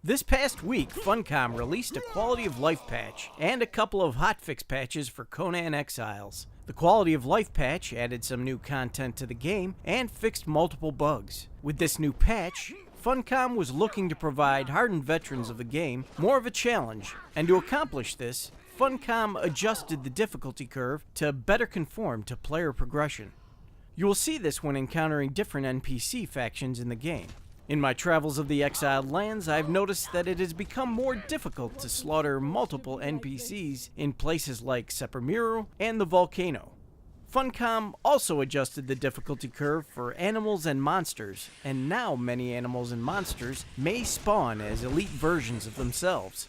This past week, Funcom released a quality of life patch and a couple of hotfix patches for Conan Exiles. The quality of life patch added some new content to the game and fixed multiple bugs. With this new patch, Funcom was looking to provide hardened veterans of the game more of a challenge, and to accomplish this, Funcom adjusted the difficulty curve to better conform to player progression. You will see this when encountering different NPC factions in the game. In my travels of the Exiled Lands, I've noticed that it has become more difficult to slaughter multiple NPCs in places like Sepimiru and the volcano. Funcom also adjusted the difficulty curve for animals and monsters, and now many animals and monsters may spawn as elite versions of themselves.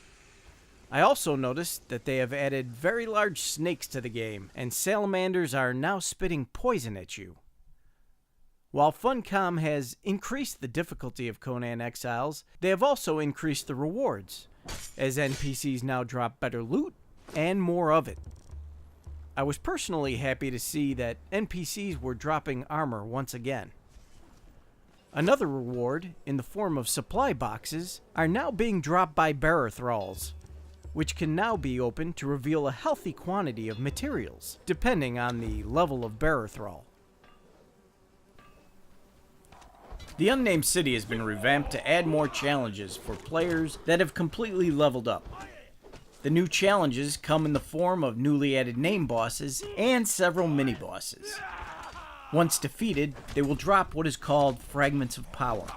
I also noticed that they have added very large snakes to the game, and salamanders are now spitting poison at you. While Funcom has increased the difficulty of Conan Exiles, they have also increased the rewards, as NPCs now drop better loot and more of it. I was personally happy to see that NPCs were dropping armor once again. Another reward, in the form of supply boxes, are now being dropped by bearer thralls, which can now be opened to reveal a healthy quantity of materials, depending on the level of bearer thrall. The Unnamed City has been revamped to add more challenges for players that have completely leveled up. The new challenges come in the form of newly added name bosses and several mini-bosses. Once defeated, they will drop what is called Fragments of Power.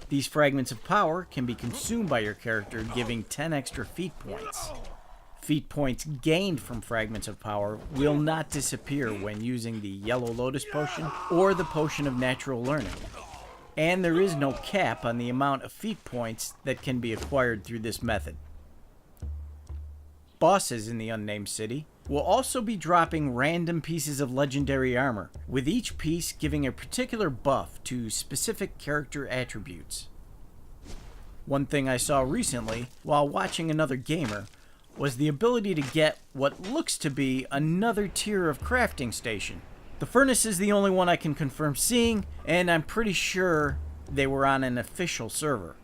These Fragments of Power can be consumed by your character, giving 10 extra feat points. Feat points gained from Fragments of Power will not disappear when using the Yellow Lotus Potion or the Potion of Natural Learning. And there is no cap on the amount of feat points that can be acquired through this method. Bosses in the Unnamed City will also be dropping random pieces of legendary armor, with each piece giving a particular buff to specific character attributes. One thing I saw recently while watching another gamer was the ability to get what looks to be another tier of crafting station. The furnace is the only one I can confirm seeing, and I'm pretty sure they were on an official server.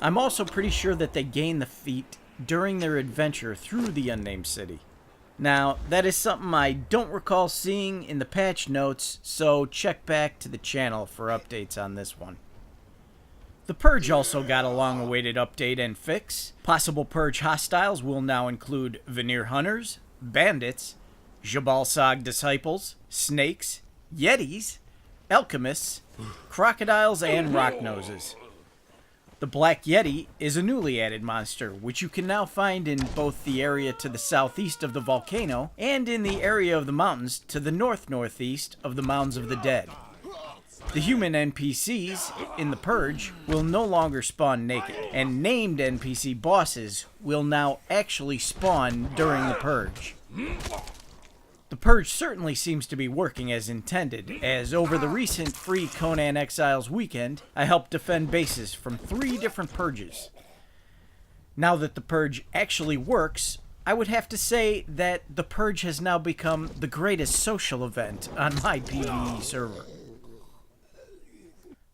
I'm also pretty sure that they gained the feat during their adventure through the Unnamed City. Now, that is something I don't recall seeing in the patch notes, so check back to the channel for updates on this one. The Purge also got a long-awaited update and fix. Possible Purge hostiles will now include Veneer Hunters, Bandits, Jabal Sag Disciples, Snakes, Yetis, Alchemists, Crocodiles, and Rocknoses. The Black Yeti is a newly added monster, which you can now find in both the area to the southeast of the volcano and in the area of the mountains to the north-northeast of the Mounds of the Dead. The human NPCs in the Purge will no longer spawn naked, and named NPC bosses will now actually spawn during the Purge. The Purge certainly seems to be working as intended, as over the recent free Conan Exiles weekend, I helped defend bases from 3 different Purges. Now that the Purge actually works, I would have to say that the Purge has now become the greatest social event on my PvE server.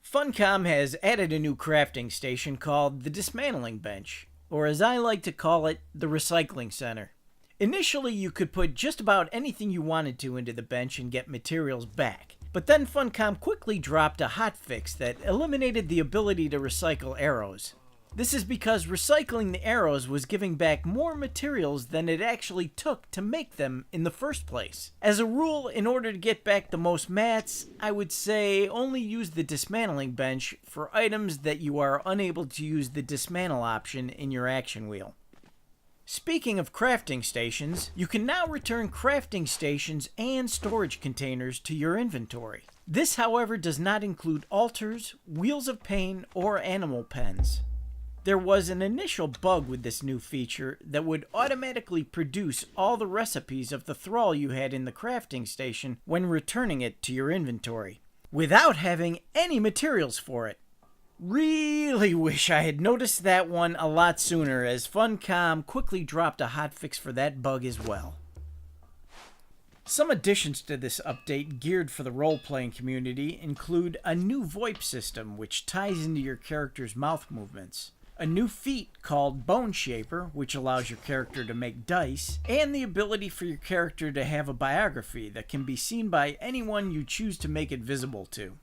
Funcom has added a new crafting station called the Dismantling Bench, or as I like to call it, the Recycling Center. Initially, you could put just about anything you wanted to into the bench and get materials back. But then Funcom quickly dropped a hotfix that eliminated the ability to recycle arrows. This is because recycling the arrows was giving back more materials than it actually took to make them in the first place. As a rule, in order to get back the most mats, I would say only use the Dismantling Bench for items that you are unable to use the Dismantle option in your action wheel. Speaking of crafting stations, you can now return crafting stations and storage containers to your inventory. This, however, does not include altars, wheels of pain, or animal pens. There was an initial bug with this new feature that would automatically produce all the recipes of the thrall you had in the crafting station when returning it to your inventory, without having any materials for it. Really wish I had noticed that one a lot sooner, as Funcom quickly dropped a hotfix for that bug as well. Some additions to this update geared for the role-playing community include a new VoIP system which ties into your character's mouth movements. a new feat called Bone Shaper, which allows your character to make dice, and the ability for your character to have a biography that can be seen by anyone you choose to make it visible to.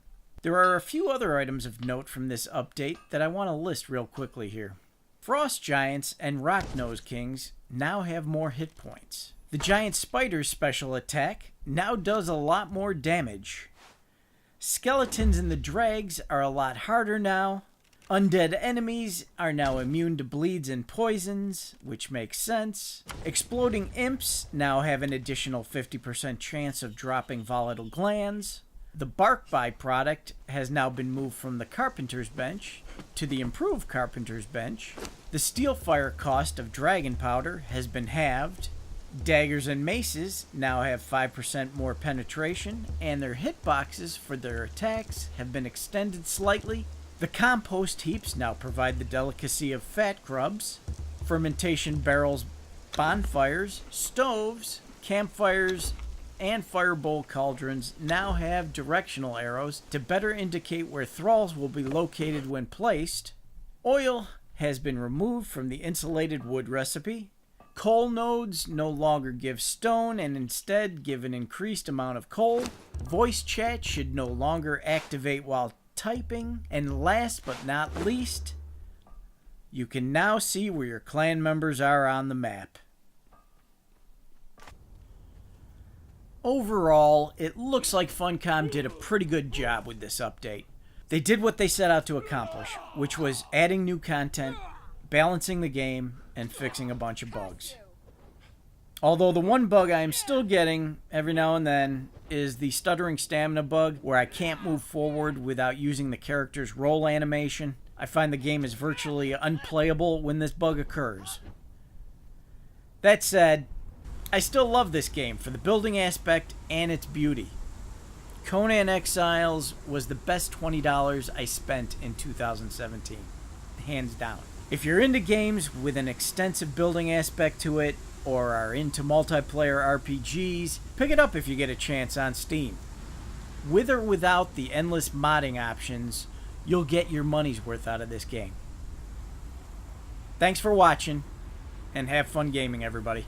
There are a few other items of note from this update that I want to list real quickly here. Frost Giants and Rock Nose Kings now have more hit points. The Giant Spider's special attack now does a lot more damage. Skeletons and the Drags are a lot harder now. Undead enemies are now immune to bleeds and poisons, which makes sense. Exploding imps now have an additional 50% chance of dropping volatile glands. The bark byproduct has now been moved from the Carpenter's Bench to the improved Carpenter's Bench. The Steelfire cost of Dragon Powder has been halved. Daggers and maces now have 5% more penetration, and their hitboxes for their attacks have been extended slightly. The compost heaps now provide the delicacy of fat grubs. Fermentation barrels, bonfires, stoves, campfires, and firebowl cauldrons now have directional arrows to better indicate where thralls will be located when placed. Oil has been removed from the insulated wood recipe. Coal nodes no longer give stone and instead give an increased amount of coal. Voice chat should no longer activate while typing. And last but not least, you can now see where your clan members are on the map. Overall, it looks like Funcom did a pretty good job with this update. They did what they set out to accomplish, which was adding new content, balancing the game, and fixing a bunch of bugs. Although the one bug I am still getting every now and then is the stuttering stamina bug, where I can't move forward without using the character's roll animation. I find the game is virtually unplayable when this bug occurs. That said, I still love this game for the building aspect and its beauty. Conan Exiles was the best $20 I spent in 2017, hands down. If you're into games with an extensive building aspect to it, or are into multiplayer RPGs, pick it up if you get a chance on Steam. With or without the endless modding options, you'll get your money's worth out of this game. Thanks for watching, and have fun gaming, everybody.